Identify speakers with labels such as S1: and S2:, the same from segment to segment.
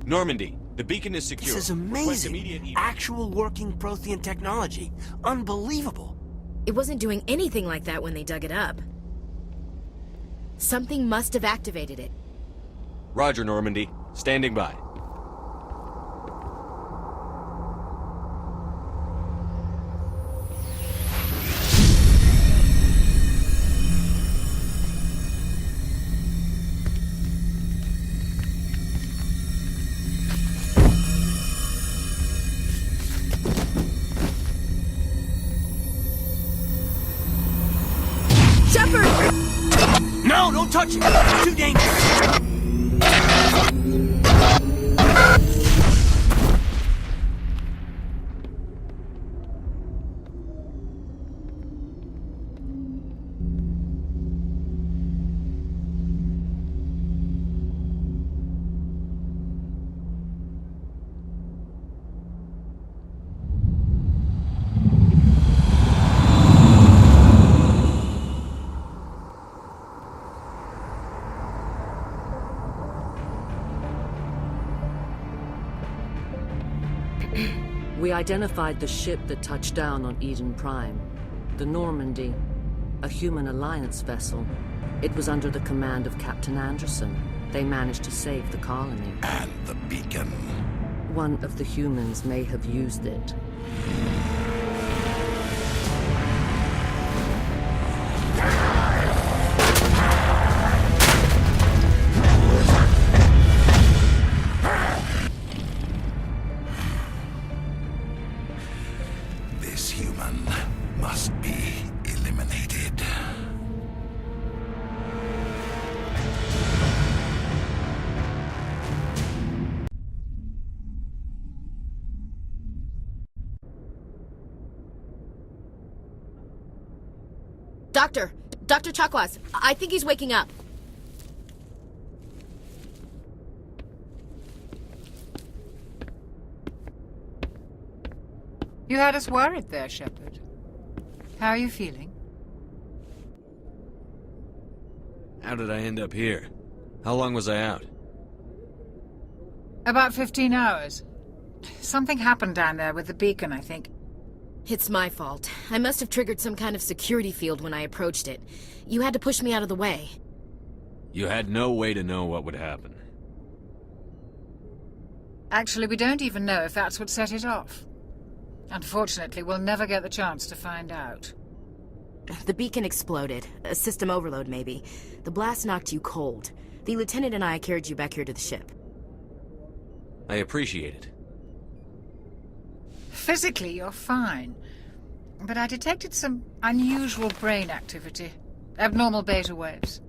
S1: Normandy, the beacon is secure.
S2: This is amazing. Actual working Prothean technology. Unbelievable.
S3: It wasn't doing anything like that when they dug it up. Something must have activated it.
S1: Roger, Normandy. Standing by.
S2: No, don't touch it! It's too dangerous!
S4: We identified the ship that touched down on Eden Prime. The Normandy, a human alliance vessel. It was under the command of Captain Anderson. They managed to save the colony.
S5: And the beacon.
S4: One of the humans may have used it.
S5: This human must be eliminated.
S3: Dr. Chakwas, I think he's waking up.
S6: You had us worried there, Shepard. How are you feeling?
S1: How did I end up here? How long was I out?
S6: About 15 hours. Something happened down there with the beacon, I think.
S3: It's my fault. I must have triggered some kind of security field when I approached it. You had to push me out of the way.
S1: You had no way to know what would happen.
S6: Actually, we don't even know if that's what set it off. Unfortunately, we'll never get the chance to find out.
S3: The beacon exploded. A system overload, maybe. The blast knocked you cold. The lieutenant and I carried you back here to the ship.
S1: I appreciate it.
S6: Physically, you're fine. But I detected some unusual brain activity. Abnormal beta waves.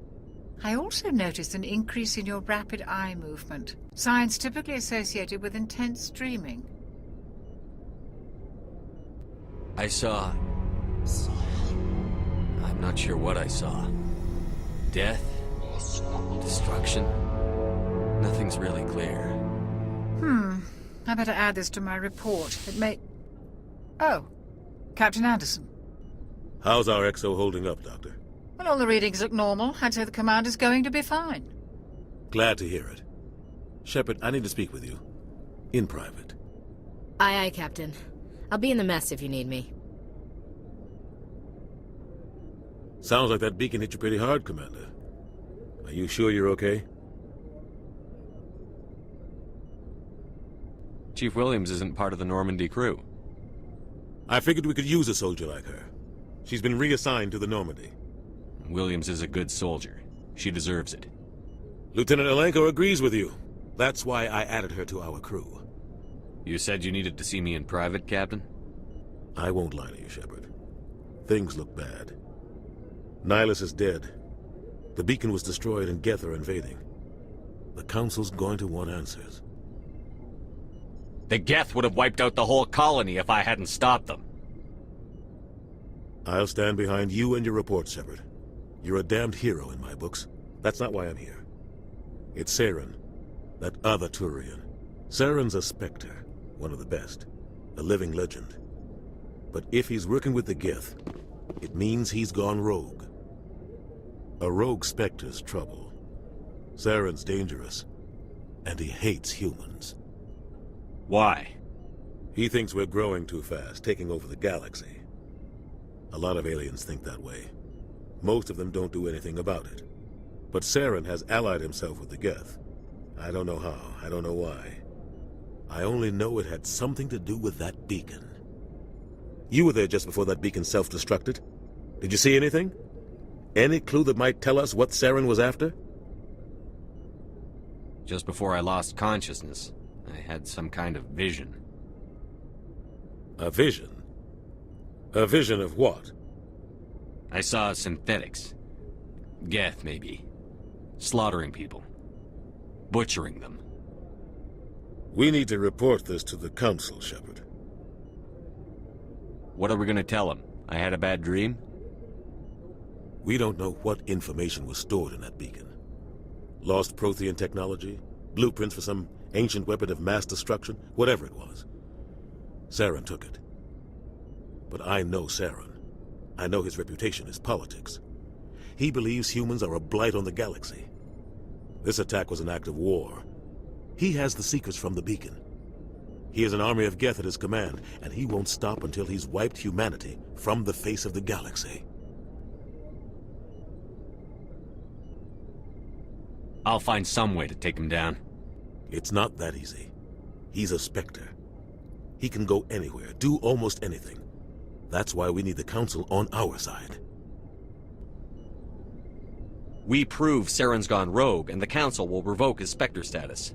S6: I also noticed an increase in your rapid eye movement. Signs typically associated with intense dreaming.
S1: I saw... I'm not sure what I saw. Death? Destruction? Nothing's really clear.
S6: I better add this to my report. It may... Oh, Captain Anderson.
S7: How's our XO holding up, Doctor?
S6: Well, all the readings look normal. I'd say the commander's going to be fine.
S7: Glad to hear it. Shepard, I need to speak with you. In private.
S3: Aye, aye, Captain. I'll be in the mess if you need me.
S7: Sounds like that beacon hit you pretty hard, Commander. Are you sure you're okay?
S1: Chief Williams isn't part of the Normandy crew.
S7: I figured we could use a soldier like her. She's been reassigned to the Normandy.
S1: Williams is a good soldier. She deserves it.
S7: Lieutenant Alenko agrees with you. That's why I added her to our crew.
S1: You said you needed to see me in private, Captain?
S7: I won't lie to you, Shepard. Things look bad. Nihilus is dead. The beacon was destroyed and Geth are invading. The Council's going to want answers.
S1: The Geth would have wiped out the whole colony if I hadn't stopped them.
S7: I'll stand behind you and your report, Shepard. You're a damned hero in my books. That's not why I'm here. It's Saren, that other Turian. Saren's a Spectre, one of the best, a living legend. But if he's working with the Geth, it means he's gone rogue. A rogue Spectre's trouble. Saren's dangerous, And he hates humans.
S1: Why?
S7: He thinks we're growing too fast, taking over the galaxy. A lot of aliens think that way. Most of them don't do anything about it. But Saren has allied himself with the Geth. I don't know how, I don't know why. I only know it had something to do with that beacon. You were there just before that beacon self-destructed. Did you see anything? Any clue that might tell us what Saren was after?
S1: Just before I lost consciousness, I had some kind of vision.
S7: A vision? A vision of what?
S1: I saw synthetics. Geth, maybe. Slaughtering people. Butchering them.
S7: We need to report this to the Council, Shepard.
S1: What are we gonna tell them? I had a bad dream?
S7: We don't know what information was stored in that beacon. Lost Prothean technology? Blueprints for some ancient weapon of mass destruction? Whatever it was. Saren took it. But I know Saren. I know his reputation is politics. He believes humans are a blight on the galaxy. This attack was an act of war. He has the secrets from the beacon. He has an army of Geth at his command, and he won't stop until he's wiped humanity from the face of the galaxy.
S1: I'll find some way to take him down.
S7: It's not that easy. He's a Spectre. He can go anywhere, do almost anything. That's why we need the Council on our side.
S1: We prove Saren's gone rogue, and the Council will revoke his Spectre status.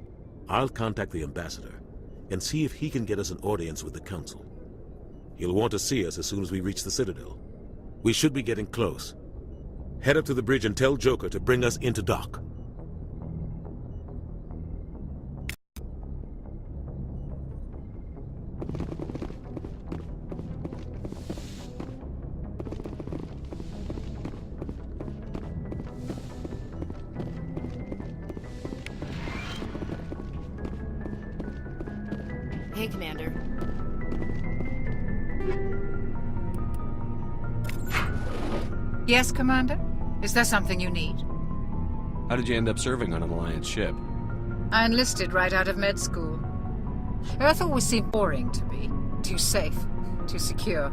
S7: I'll contact the Ambassador and see if he can get us an audience with the Council. He'll want to see us as soon as we reach the Citadel. We should be getting close. Head up to the bridge and tell Joker to bring us into dock.
S3: Hey, Commander.
S6: Yes, Commander? Is there something you need?
S1: How did you end up serving on an Alliance ship?
S6: I enlisted right out of med school. Earth always seemed boring to me. Too safe, too secure.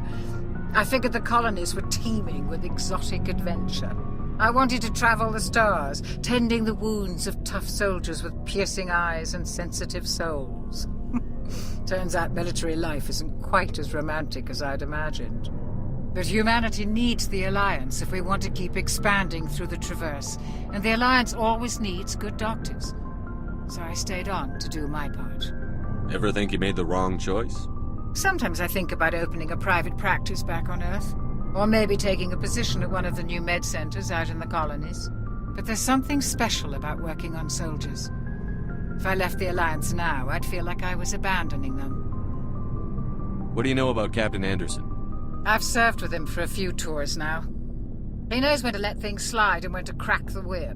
S6: I figured the colonies were teeming with exotic adventure. I wanted to travel the stars, tending the wounds of tough soldiers with piercing eyes and sensitive souls. Turns out military life isn't quite as romantic as I'd imagined. But humanity needs the Alliance if we want to keep expanding through the Traverse, and the Alliance always needs good doctors. So I stayed on to do my part.
S1: Ever think you made the wrong choice?
S6: Sometimes I think about opening a private practice back on Earth, or maybe taking a position at one of the new med centers out in the colonies. But there's something special about working on soldiers. If I left the Alliance now, I'd feel like I was abandoning them.
S1: What do you know about Captain Anderson?
S6: I've served with him for a few tours now. He knows when to let things slide and when to crack the whip.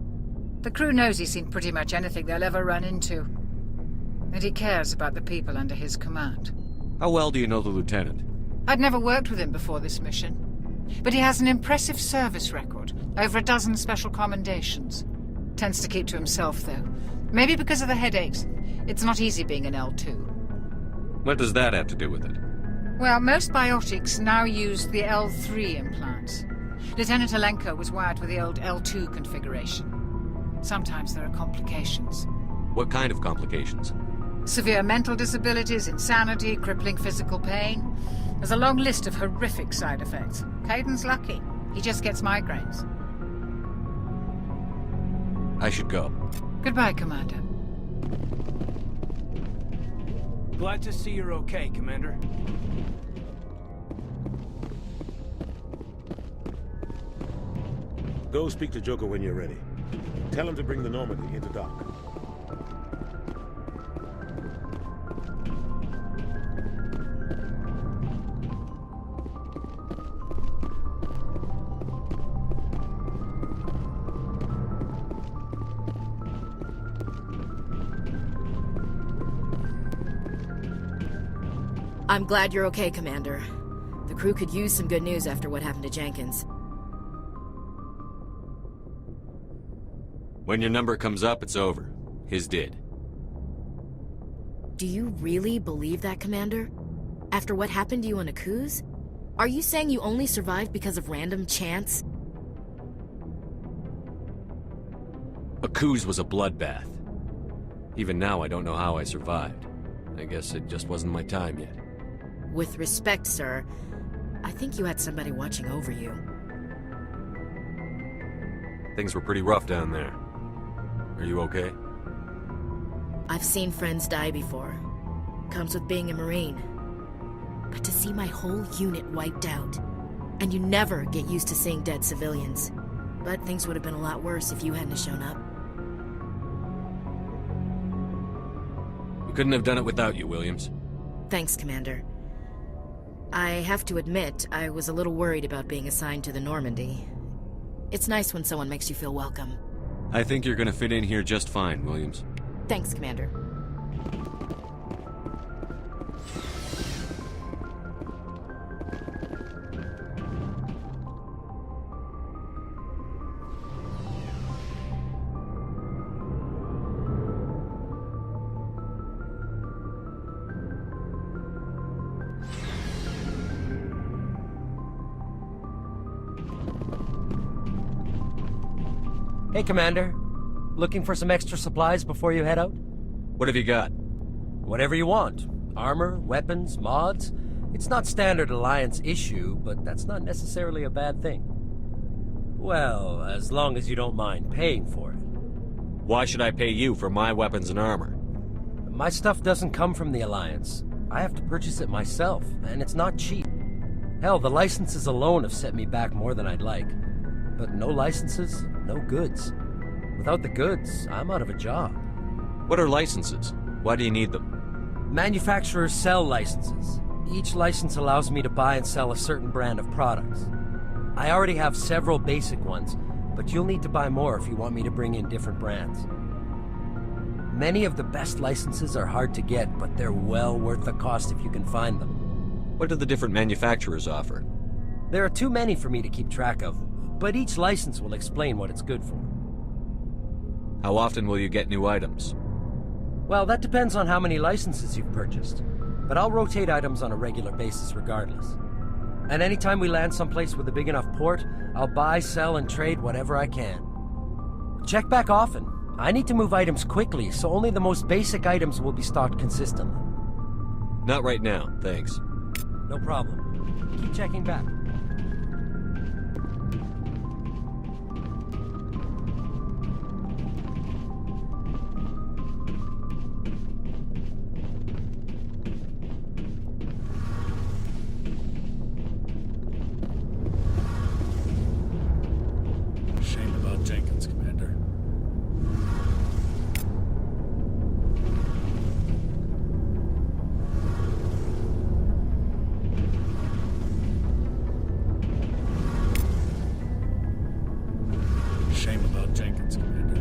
S6: The crew knows he's seen pretty much anything they'll ever run into. And he cares about the people under his command.
S1: How well do you know the Lieutenant?
S6: I'd never worked with him before this mission. But he has an impressive service record, over 12 special commendations. Tends to keep to himself, though. Maybe because of the headaches. It's not easy being an L2.
S1: What does that have to do with it?
S6: Well, most biotics now use the L3 implants. Lieutenant Alenko was wired with the old L2 configuration. Sometimes there are complications.
S1: What kind of complications?
S6: Severe mental disabilities, insanity, crippling physical pain. There's a long list of horrific side effects. Caden's lucky. He just gets migraines.
S1: I should go.
S6: Goodbye, Commander.
S2: Glad to see you're okay, Commander.
S7: Go speak to Joker when you're ready. Tell him to bring the Normandy into dock.
S3: I'm glad you're okay, Commander. The crew could use some good news after what happened to Jenkins.
S1: When your number comes up, it's over. His did.
S3: Do you really believe that, Commander? After what happened to you on Akuz? Are you saying you only survived because of random chance?
S1: Akuz was a bloodbath. Even now, I don't know how I survived. I guess it just wasn't my time yet.
S3: With respect, sir, I think you had somebody watching over you.
S1: Things were pretty rough down there. Are you okay?
S3: I've seen friends die before. Comes with being a Marine. But to see my whole unit wiped out, and you never get used to seeing dead civilians. But things would have been a lot worse if you hadn't shown up.
S1: We couldn't have done it without you, Williams.
S3: Thanks, Commander. I have to admit, I was a little worried about being assigned to the Normandy. It's nice when someone makes you feel welcome.
S1: I think you're gonna fit in here just fine, Williams.
S3: Thanks, Commander.
S8: Hey, Commander. Looking for some extra supplies before you head out?
S1: What have you got?
S8: Whatever you want. Armor, weapons, mods. It's not standard Alliance issue, but that's not necessarily a bad thing. Well, as long as you don't mind paying for it.
S1: Why should I pay you for my weapons and armor?
S8: My stuff doesn't come from the Alliance. I have to purchase it myself, and it's not cheap. Hell, the licenses alone have set me back more than I'd like. But no licenses, no goods. Without the goods, I'm out of a job.
S1: What are licenses? Why do you need them?
S8: Manufacturers sell licenses. Each license allows me to buy and sell a certain brand of products. I already have several basic ones, but you'll need to buy more if you want me to bring in different brands. Many of the best licenses are hard to get, but they're well worth the cost if you can find them.
S1: What do the different manufacturers offer?
S8: There are too many for me to keep track of, but each license will explain what it's good for.
S1: How often will you get new items?
S8: Well, that depends on how many licenses you've purchased, but I'll rotate items on a regular basis regardless. And anytime we land someplace with a big enough port, I'll buy, sell, and trade whatever I can. Check back often. I need to move items quickly, so only the most basic items will be stocked consistently.
S1: Not right now, thanks.
S8: No problem. Keep checking back.
S9: Shame about Jenkins, Commander. Shame about Jenkins, Commander.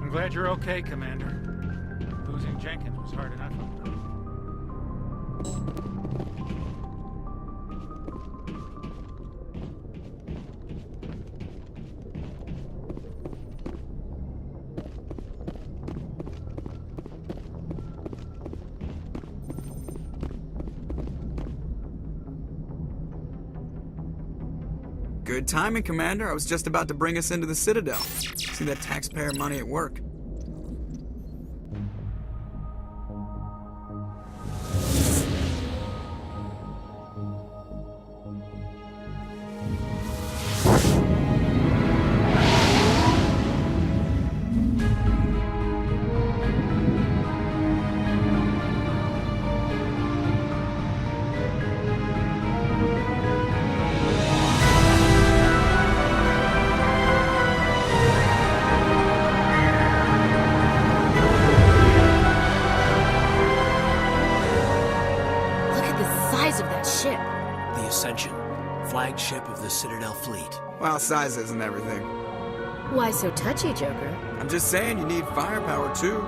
S9: I'm glad you're okay, Commander. Losing Jenkins was hard enough.
S10: Good timing, Commander. I was just about to bring us into the Citadel. See that taxpayer money at work.
S3: size of that ship?
S2: The Ascension, flagship of the Citadel fleet.
S10: Well, size isn't everything.
S3: Why so touchy, Joker?
S10: I'm just saying you need firepower, too.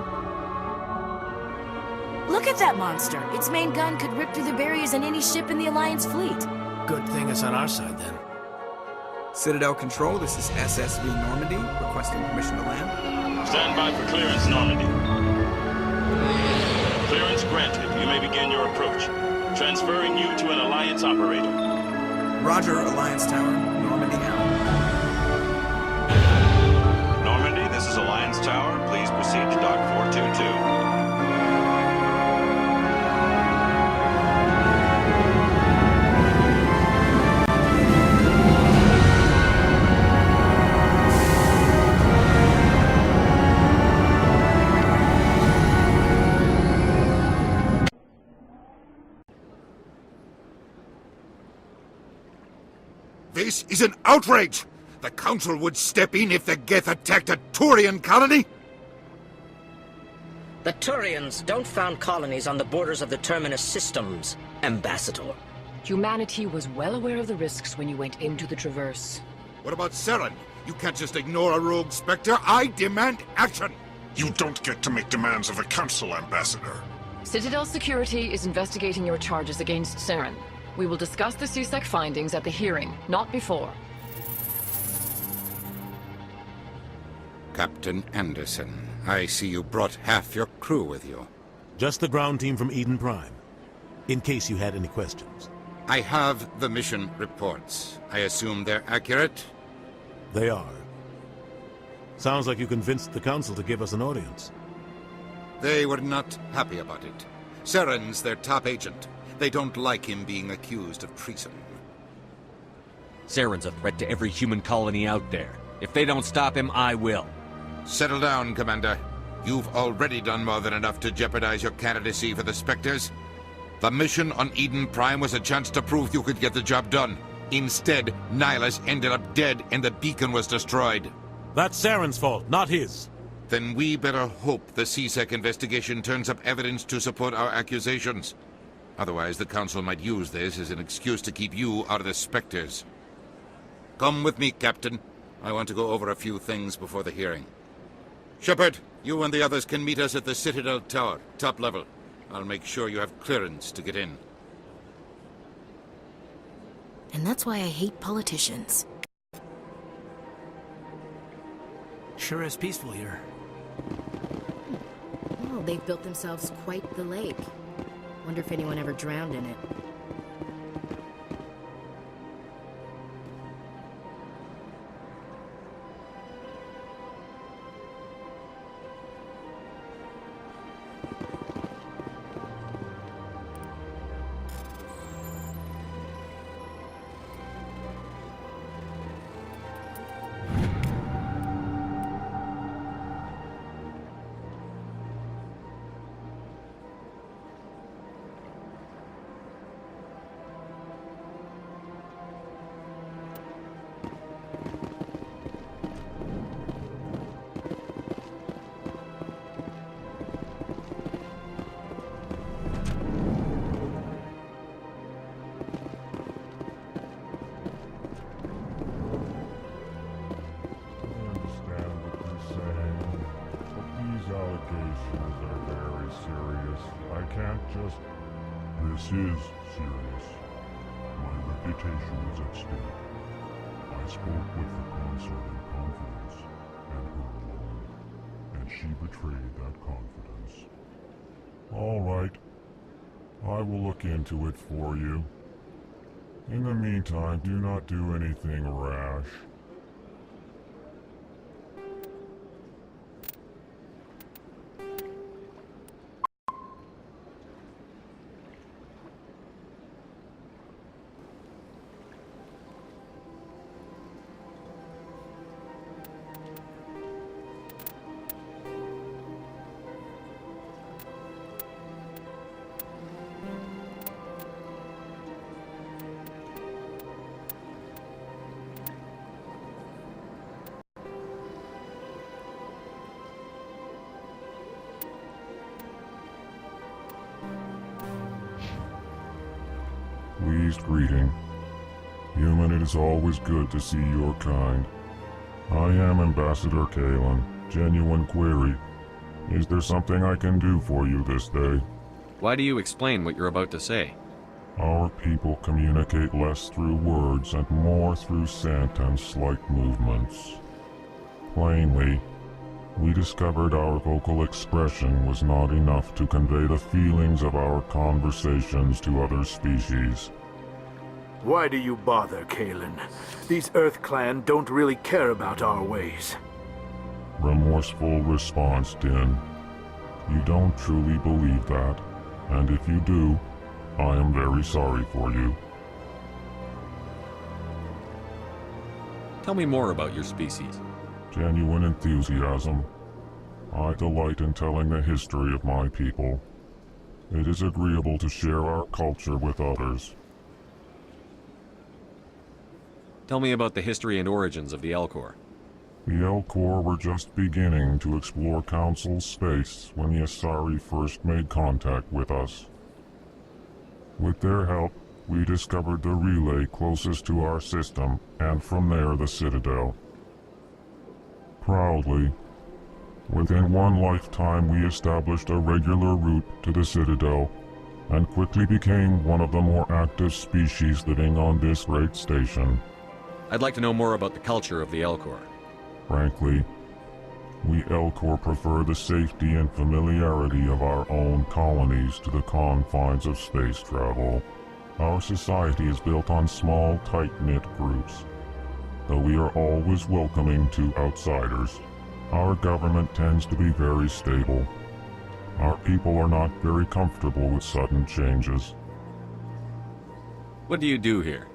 S3: Look at that monster. Its main gun could rip through the barriers in any ship in the Alliance fleet.
S2: Good thing it's on our side, then.
S10: Citadel Control, this is SSV Normandy, requesting permission to land.
S11: Stand by for clearance, Normandy. Clearance granted. You may begin your approach. Transferring you to an Alliance operator.
S10: Roger, Alliance Tower, Normandy out.
S11: Normandy, this is Alliance Tower. Please proceed to Dock 422.
S5: This is an outrage! The Council would step in if the Geth attacked a Turian colony?
S12: The Turians don't found colonies on the borders of the Terminus systems, Ambassador.
S13: Humanity was well aware of the risks when you went into the Traverse.
S5: What about Saren? You can't just ignore a rogue Spectre. I demand action!
S14: You don't get to make demands of the Council, Ambassador.
S13: Citadel Security is investigating your charges against Saren. We will discuss the CSEC findings at the hearing, not before.
S5: Captain Anderson, I see you brought half your crew with you.
S7: Just the ground team from Eden Prime, in case you had any questions.
S5: I have the mission reports. I assume they're accurate?
S7: They are. Sounds like you convinced the Council to give us an audience.
S5: They were not happy about it. Saren's their top agent. They don't like him being accused of treason.
S15: Saren's a threat to every human colony out there. If they don't stop him, I will.
S5: Settle down, Commander. You've already done more than enough to jeopardize your candidacy for the Spectres. The mission on Eden Prime was a chance to prove you could get the job done. Instead, Nihilus ended up dead and the beacon was destroyed.
S7: That's Saren's fault, not his.
S5: Then we better hope the CSEC investigation turns up evidence to support our accusations. Otherwise, the Council might use this as an excuse to keep you out of the Spectres. Come with me, Captain. I want to go over a few things before the hearing. Shepard, you and the others can meet us at the Citadel Tower, top level. I'll make sure you have clearance to get in.
S3: And that's why I hate politicians.
S2: Sure is peaceful here.
S3: Well, they've built themselves quite the lake. Wonder if anyone ever drowned in it.
S16: This is serious. My reputation is at stake. I spoke with the consort in confidence, and her alone, and she betrayed that confidence. All right. I will look into it for you. In the meantime, do not do anything rash. Pleased greeting. Human, it is always good to see your kind. I am Ambassador Kalen. Genuine query. Is there something I can do for you this day?
S15: Why do you explain what you're about to say?
S16: Our people communicate less through words and more through scent and slight movements. Plainly, we discovered our vocal expression was not enough to convey the feelings of our conversations to other species.
S17: Why do you bother, Kalen? These Earth Clan don't really care about our ways.
S16: Remorseful response, Din. You don't truly believe that, and if you do, I am very sorry for you.
S15: Tell me more about your species.
S16: Genuine enthusiasm. I delight in telling the history of my people. It is agreeable to share our culture with others.
S15: Tell me about the history and origins of the Elcor.
S16: The Elcor were just beginning to explore Council space when the Asari first made contact with us. With their help, we discovered the relay closest to our system, and from there the Citadel. Proudly, within one lifetime we established a regular route to the Citadel, and quickly became one of the more active species living on this great station.
S15: I'd like to know more about the culture of the Elcor.
S16: Frankly, we Elcor prefer the safety and familiarity of our own colonies to the confines of space travel. Our society is built on small, tight-knit groups. Though we are always welcoming to outsiders, our government tends to be very stable. Our people are not very comfortable with sudden changes.
S15: What do you do here?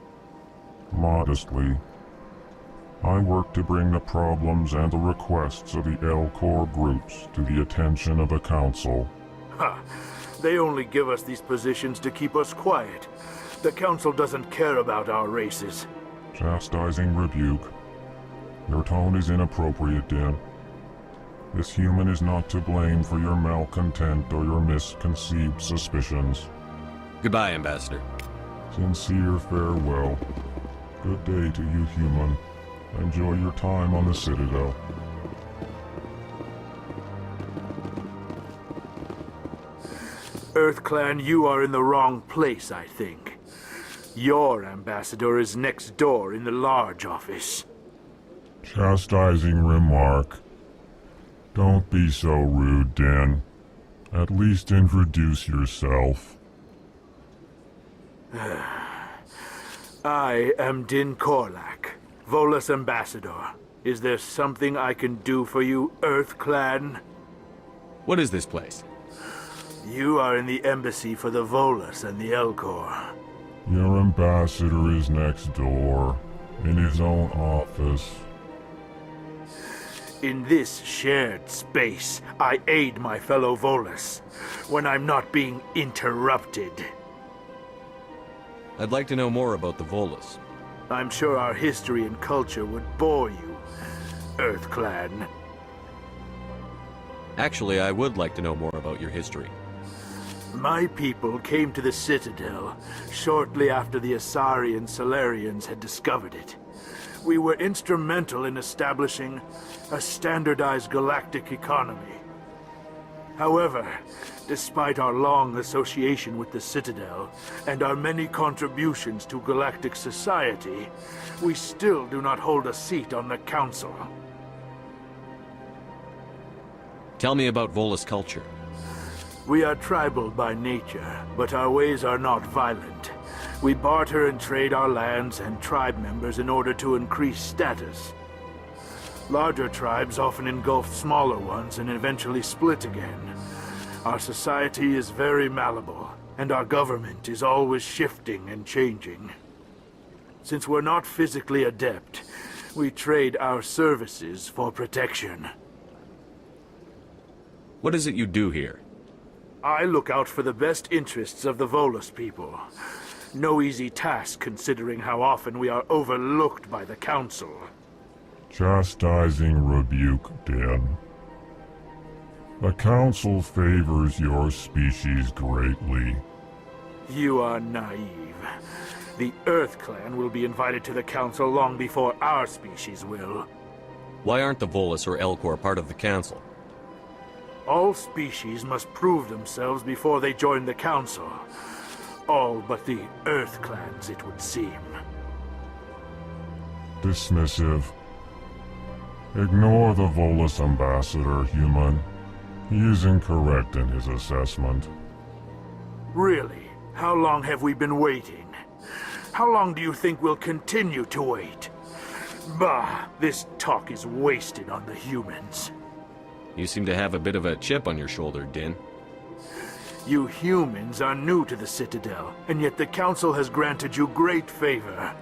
S16: Modestly, I work to bring the problems and the requests of the Elcor groups to the attention of the Council.
S17: Ha! They only give us these positions to keep us quiet. The Council doesn't care about our races.
S16: Chastising rebuke. Your tone is inappropriate, Din. This human is not to blame for your malcontent or your misconceived suspicions.
S15: Goodbye, Ambassador.
S16: Sincere farewell. Good day to you, human. Enjoy your time on the Citadel.
S17: Earth Clan, you are in the wrong place, I think. Your ambassador is next door in the large office.
S16: Chastising remark. Don't be so rude, Din. At least introduce yourself.
S17: I am Din Korlak, Volus Ambassador. Is there something I can do for you, Earth Clan?
S15: What is this place?
S17: You are in the embassy for the Volus and the Elcor.
S16: Your ambassador is next door, in his own office.
S17: In this shared space, I aid my fellow Volus, when I'm not being interrupted.
S15: I'd like to know more about the Volus.
S17: I'm sure our history and culture would bore you, Earth Clan.
S15: Actually, I would like to know more about your history.
S17: My people came to the Citadel shortly after the Asari and Solarians had discovered it. We were instrumental in establishing a standardized galactic economy. However, despite our long association with the Citadel and our many contributions to galactic society, we still do not hold a seat on the Council.
S15: Tell me about Volus culture.
S17: We are tribal by nature, but our ways are not violent. We barter and trade our lands and tribe members in order to increase status. Larger tribes often engulf smaller ones and eventually split again. Our society is very malleable, and our government is always shifting and changing. Since we're not physically adept, we trade our services for protection.
S15: What is it you do here?
S17: I look out for the best interests of the Volus people. No easy task considering how often we are overlooked by the Council.
S16: Chastising rebuke, Din. The Council favors your species greatly.
S17: You are naive. The Earth Clan will be invited to the Council long before our species will.
S15: Why aren't the Volus or Elcor part of the Council?
S17: All species must prove themselves before they join the Council. All but the Earth Clans, it would seem.
S16: Dismissive. Ignore the Volus ambassador, human. He is incorrect in his assessment.
S17: Really? How long have we been waiting? How long do you think we'll continue to wait? Bah, this talk is wasted on the humans.
S15: You seem to have a bit of a chip on your shoulder, Din.
S17: You humans are new to the Citadel, and yet the Council has granted you great favor.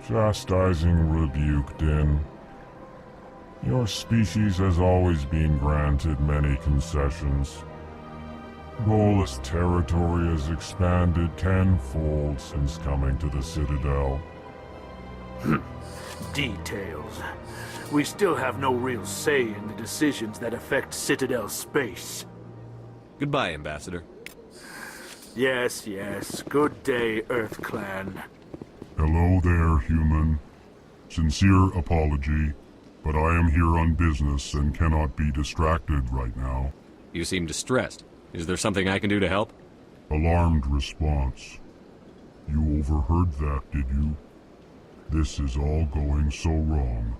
S16: Chastising rebuke, Din. Your species has always been granted many concessions. Volus territory has expanded tenfold since coming to the Citadel.
S17: Details. We still have no real say in the decisions that affect Citadel space.
S15: Goodbye, Ambassador.
S17: Yes, yes. Good day, Earth Clan.
S16: Hello there, human. Sincere apology, but I am here on business and cannot be distracted right now.
S15: You seem distressed. Is there something I can do to help?
S16: Alarmed response. You overheard that, did you? This is all going so wrong,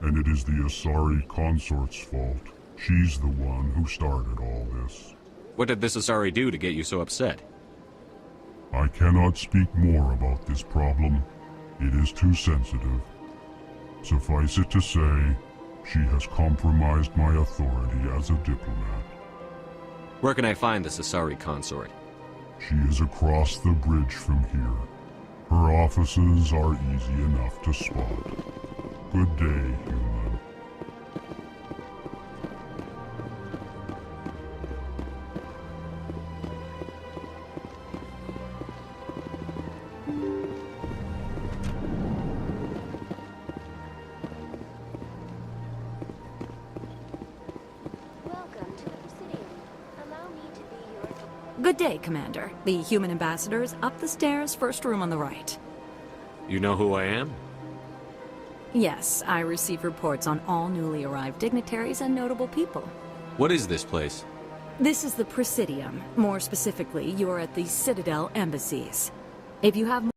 S16: and it is the Asari consort's fault. She's the one who started all this.
S15: What did this Asari do to get you so upset?
S16: I cannot speak more about this problem. It is too sensitive. Suffice it to say, she has compromised my authority as a diplomat.
S15: Where can I find this Asari consort?
S16: She is across the bridge from here. Her offices are easy enough to spot. Good day, human.
S18: Good day, Commander. The human ambassador is up the stairs, first room on the right.
S15: You know who I am?
S18: Yes, I receive reports on all newly arrived dignitaries and notable people.
S15: What is this place?
S18: This is the Presidium. More specifically, you are at the Citadel embassies. If you have